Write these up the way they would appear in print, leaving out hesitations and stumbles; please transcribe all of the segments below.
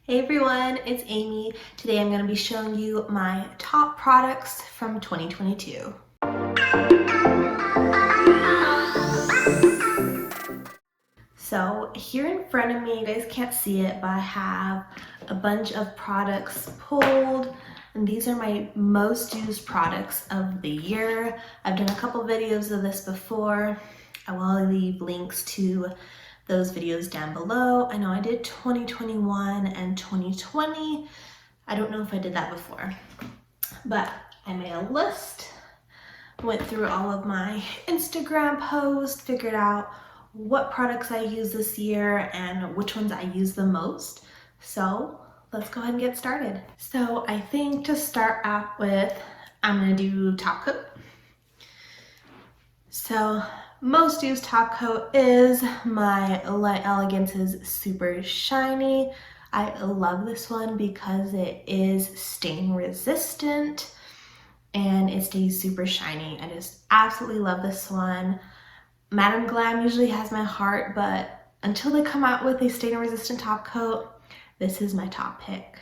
Hey everyone, it's Amy. Today I'm going to be showing you my top products from 2022. So here in front of me, you guys can't see it, but I have a bunch of products pulled, and these are my most used products of the year. I've done a couple videos of this before. I will leave links to those videos down below. I know I did 2021 and 2020. I don't know if I did that before, but I made a list, went through all of my Instagram posts, figured out what products I use this year and which ones I use the most. So let's go ahead and get started. So I think to start out with, I'm gonna do top coat. So most used top coat is my Light Elegance's Super Shiny. I love this one because it is stain resistant and it stays super shiny. I just absolutely love this one. Madam Glam usually has my heart, but until they come out with a stain resistant top coat, this is my top pick.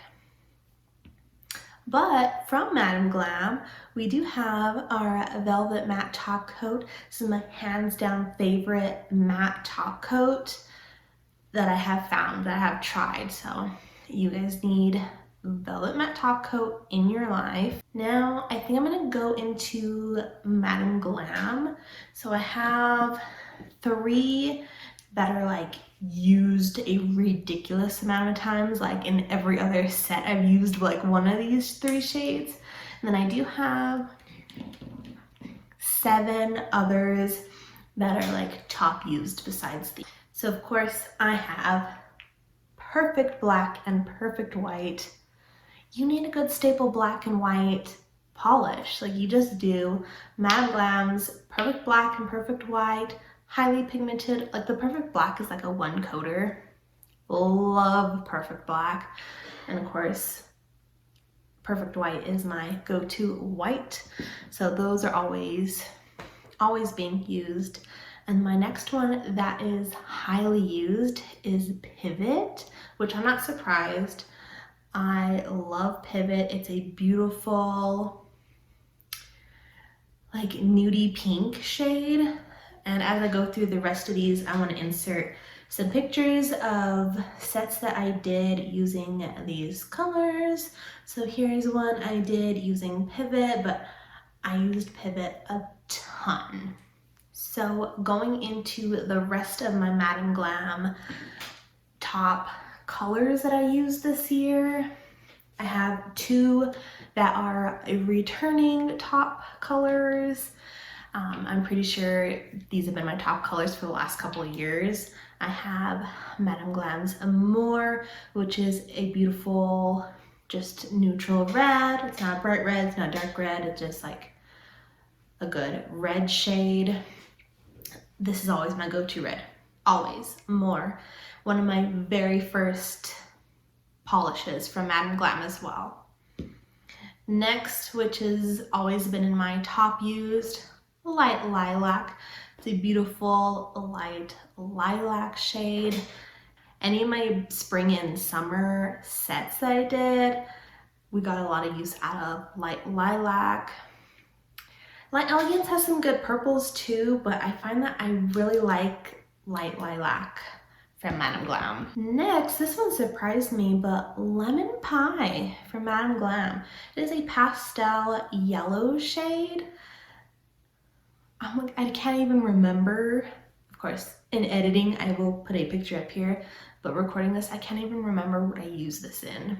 But from Madam Glam, we do have our Velvet Matte Top Coat. This is my hands down favorite matte top coat that I have found, that I have tried. So you guys need Velvet Matte Top Coat in your life. Now, I think I'm gonna go into Madam Glam. So I have 3 that are like used a ridiculous amount of times. Like in every other set, I've used like one of these 3 shades. And then I do have 7 others that are like top used besides these. So of course I have Perfect Black and Perfect White. You need a good staple black and white polish. Like you just do. Madam Glam's Perfect Black and Perfect White, highly pigmented. Like the Perfect Black is like a 1-coater. Love Perfect Black. And of course, Perfect White is my go-to white. So those are always being used. And my next one that is highly used is Pivot, which I'm not surprised. I love Pivot. It's a beautiful, like nudie pink shade. And as I go through the rest of these, I want to insert some pictures of sets that I did using these colors. So here's one I did using Pivot, but I used Pivot a ton. So going into the rest of my Madam Glam top colors that I used this year, I have 2 that are returning top colors. I'm pretty sure these have been my top colors for the last couple of years. I have Madam Glam's Amour, which is a beautiful, just neutral red. It's not bright red, it's not dark red, it's just like a good red shade. This is always my go-to red, always. Amour, one of my very first polishes from Madam Glam as well. Next, which has always been in my top used, Light Lilac. It's a beautiful light lilac shade. Any of my spring and summer sets that I did, we got a lot of use out of Light Lilac. Light Elegance has some good purples too, but I find that I really like Light Lilac from Madam Glam. Next, this one surprised me, but Lemon Pie from Madam Glam. It is a pastel yellow shade. I can't even remember. Of course, in editing, I will put a picture up here, but recording this, I can't even remember what I used this in.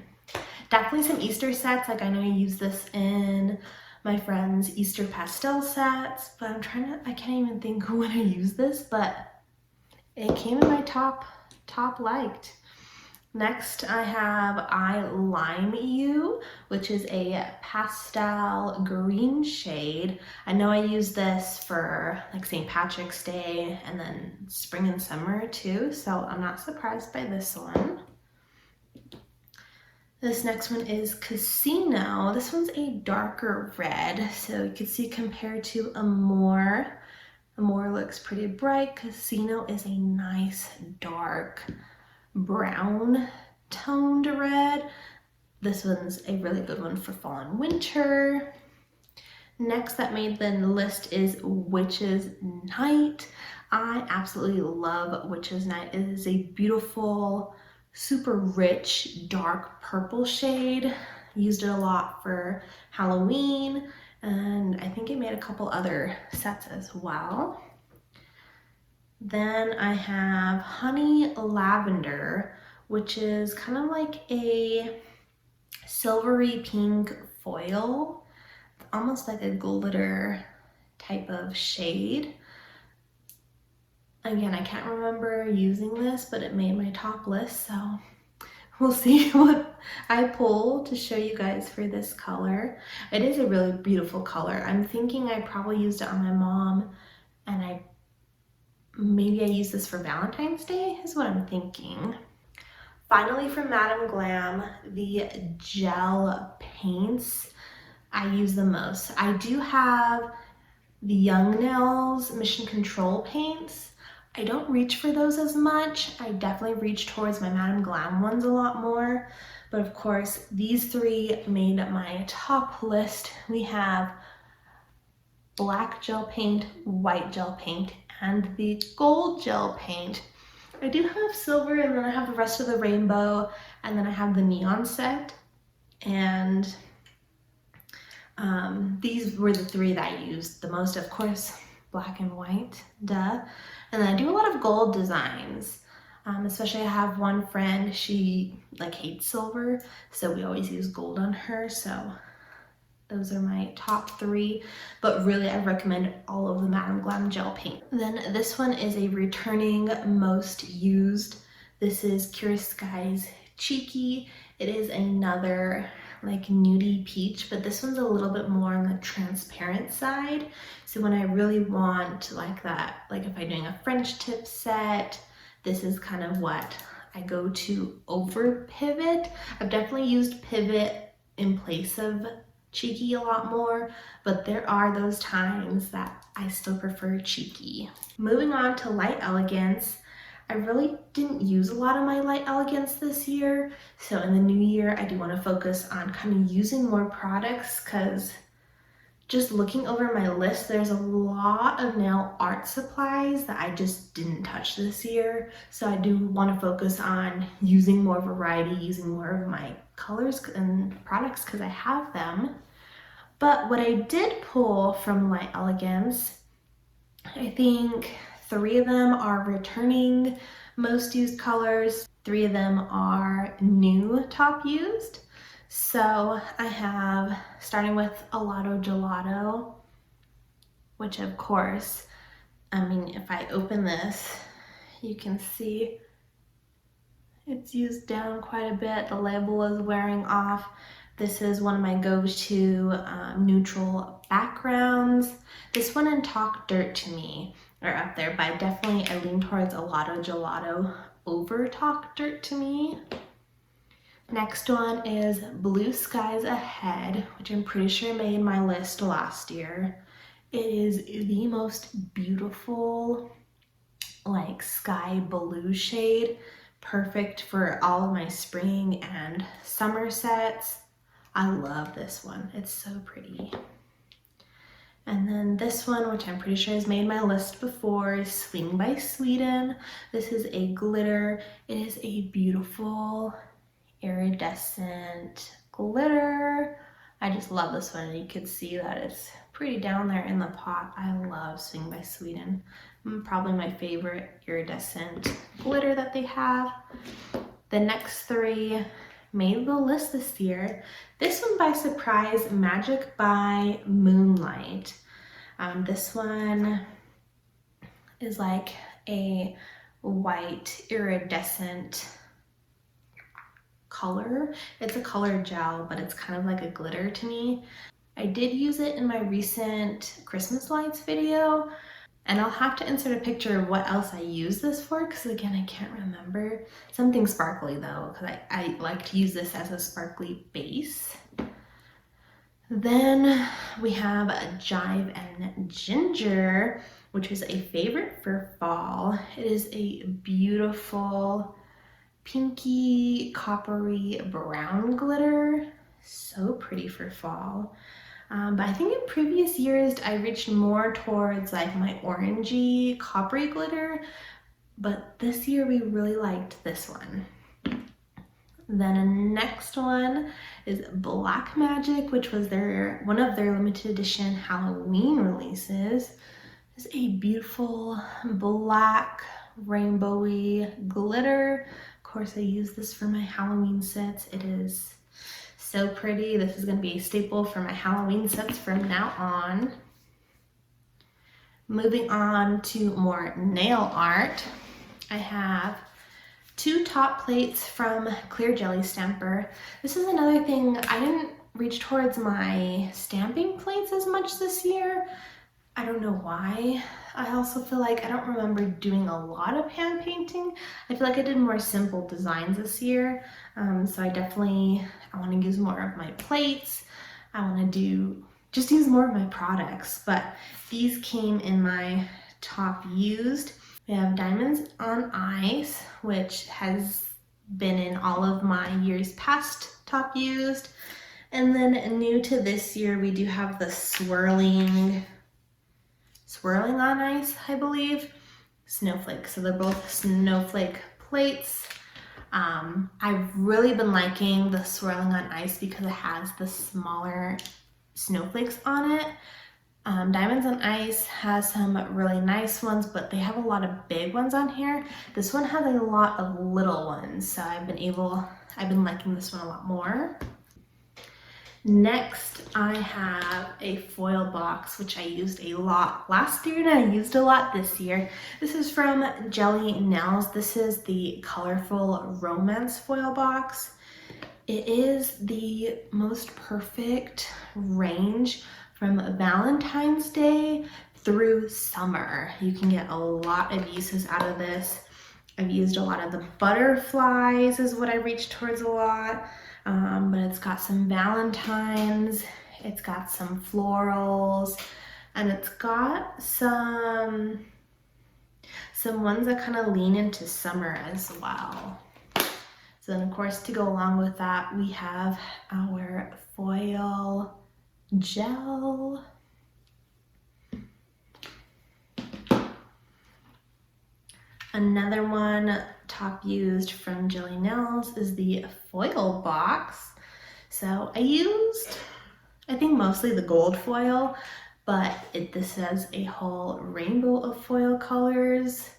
Definitely some Easter sets. Like I know I used this in my friend's Easter pastel sets, but I can't even think when I used this, but it came in my top liked. Next, I have I Lime You, which is a pastel green shade. I know I use this for like St. Patrick's Day and then spring and summer too, so I'm not surprised by this one. This next one is Casino. This one's a darker red, so you can see compared to Amour. Amour looks pretty bright. Casino is a nice dark brown. toned red. This one's a really good one for fall and winter. Next that made the list is Witch's Night. I absolutely love Witch's Night. It is a beautiful, super rich, dark purple shade. Used it a lot for Halloween, and I think it made a couple other sets as well. Then I have Honey Lavender, which is kind of like a silvery pink foil, almost like a glitter type of shade. Again, I can't remember using this, but it made my top list, so we'll see what I pull to show you guys for this color. It is a really beautiful color. I'm thinking I probably used it on my mom, and maybe I used this for Valentine's Day is what I'm thinking. Finally, from Madam Glam, the gel paints I use the most. I do have the Young Nails Mission Control paints. I don't reach for those as much. I definitely reach towards my Madam Glam ones a lot more. But of course, these three made my top list. We have black gel paint, white gel paint, and the gold gel paint. I do have silver, and then I have the rest of the rainbow, and then I have the neon set. And these were the three that I used the most, of course, black and white, duh. And then I do a lot of gold designs, especially I have one friend, she like hates silver, so we always use gold on her, so those are my top three, but really I recommend all of the Madam Glam gel paint. Then this one is a returning most used. This is Curious Skies Cheeky. It is another like nudie peach, but this one's a little bit more on the transparent side. So when I really want like that, like if I'm doing a French tip set, this is kind of what I go to over Pivot. I've definitely used Pivot in place of Cheeky a lot more, but there are those times that I still prefer Cheeky. Moving on to Light Elegance. I really didn't use a lot of my Light Elegance this year, so in the new year I do want to focus on kind of using more products, because just looking over my list, there's a lot of nail art supplies that I just didn't touch this year. So I do want to focus on using more variety, using more of my colors and products because I have them. But what I did pull from Light Elegance, I think 3 of them are returning most used colors. 3 of them are new top used. So I have, starting with Alato Gelato, which of course, I mean, if I open this, you can see it's used down quite a bit. The label is wearing off. This is one of my go-to neutral backgrounds. This one and Talk Dirt to Me are up there, but I lean towards Alato Gelato over Talk Dirt to Me. Next one is Blue Skies Ahead, which I'm pretty sure made my list last year. It is the most beautiful like sky blue shade, perfect for all of my spring and summer sets. I love this one, it's so pretty. And then this one, which I'm pretty sure has made my list before, is Swing by Sweden. This is a glitter. It is a beautiful iridescent glitter. I just love this one, and you can see that it's pretty down there in the pot. I love Swing by Sweden. Probably my favorite iridescent glitter that they have. The next 3 made the list this year. This one by surprise, Magic by Moonlight. This one is like a white iridescent color. It's a color gel, but it's kind of like a glitter to me. I did use it in my recent Christmas lights video, and I'll have to insert a picture of what else I use this for, because again, I can't remember. Something sparkly though, because I like to use this as a sparkly base. Then we have a Jive and Ginger, which is a favorite for fall. It is a beautiful pinky coppery brown glitter. So pretty for fall. But I think in previous years I reached more towards like my orangey coppery glitter, but this year we really liked this one. Then the next one is Black Magic, which was one of their limited edition Halloween releases. It's a beautiful black rainbowy glitter. Of course, I use this for my Halloween sets. It is so pretty. This is going to be a staple for my Halloween sets from now on. Moving on to more nail art, I have 2 top plates from Clear Jelly Stamper. This is another thing, I didn't reach towards my stamping plates as much this year. I don't know why. I also feel like I don't remember doing a lot of hand painting. I feel like I did more simple designs this year. So I want to use more of my plates. I want to just use more of my products, but these came in my top used. We have Diamonds on Ice, which has been in all of my years past top used. And then new to this year, we do have the Swirling on Ice, I believe, Snowflake. So they're both snowflake plates. I've really been liking the Swirling on Ice because it has the smaller snowflakes on it. Diamonds on Ice has some really nice ones, but they have a lot of big ones on here. This one has a lot of little ones, so I've been liking this one a lot more. Next, I have a foil box, which I used a lot last year and I used a lot this year. This is from Jelly Nails. This is the Colorful Romance foil box. It is the most perfect range from Valentine's Day through summer. You can get a lot of uses out of this. I've used a lot of the butterflies is what I reached towards a lot, but it's got some Valentines, it's got some florals, and it's got some ones that kind of lean into summer as well. So then of course to go along with that, we have our foil gel. Another one top used from Jelly Nails is the foil box. So I think mostly the gold foil, but this has a whole rainbow of foil colors,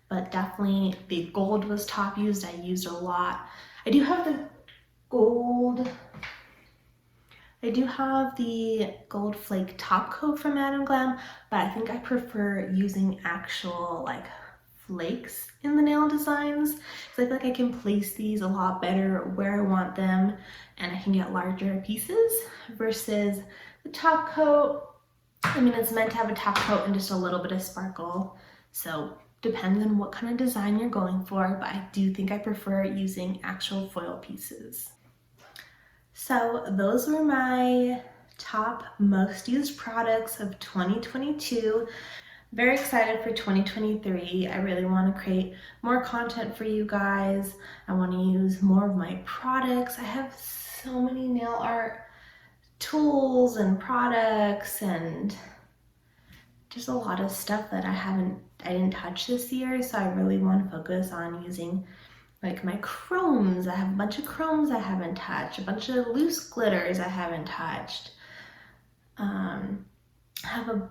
but definitely the gold was top used. I used a lot. I do have the gold flake top coat from Madam Glam, but I think I prefer using actual like flakes in the nail designs because I feel like I can place these a lot better where I want them and I can get larger pieces versus the top coat. I mean, it's meant to have a top coat and just a little bit of sparkle, so depends on what kind of design you're going for, but I do think I prefer using actual foil pieces. So those were my top most used products of 2022. Very excited for 2023. I really want to create more content for you guys. I want to use more of my products. I have so many nail art tools and products and just a lot of stuff that I didn't touch this year, so I really want to focus on using like my chromes. I have a bunch of chromes I haven't touched, a bunch of loose glitters I haven't touched. I have a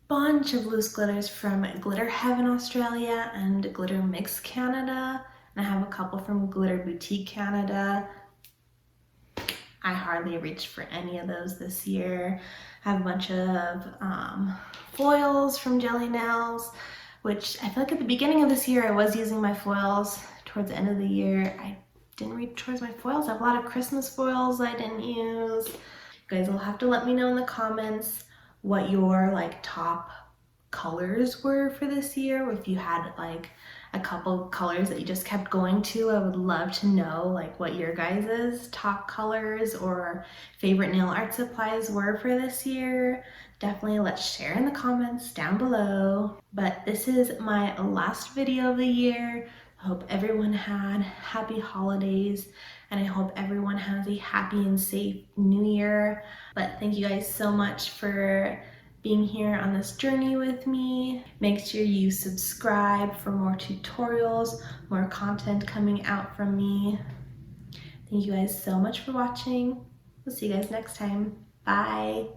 bunch of loose glitters from Glitter Heaven Australia and Glitter Mix Canada, and I have a couple from Glitter Boutique Canada. I hardly reached for any of those this year. I have a bunch of foils from Jelly Nails, which I feel like at the beginning of this year I was using my foils. Towards the end of the year I didn't reach towards my foils. I have a lot of Christmas foils I didn't use. You guys will have to let me know in the comments what your like top colors were for this year, or if you had like a couple colors that you just kept going to. I would love to know like what your guys' top colors or favorite nail art supplies were for this year. Definitely let's share in the comments down below. But this is my last video of the year. I hope everyone had happy holidays, and I hope everyone has a happy and safe new year. But thank you guys so much for being here on this journey with me. Make sure you subscribe for more tutorials, more content coming out from me. Thank you guys so much for watching. We'll see you guys next time. Bye.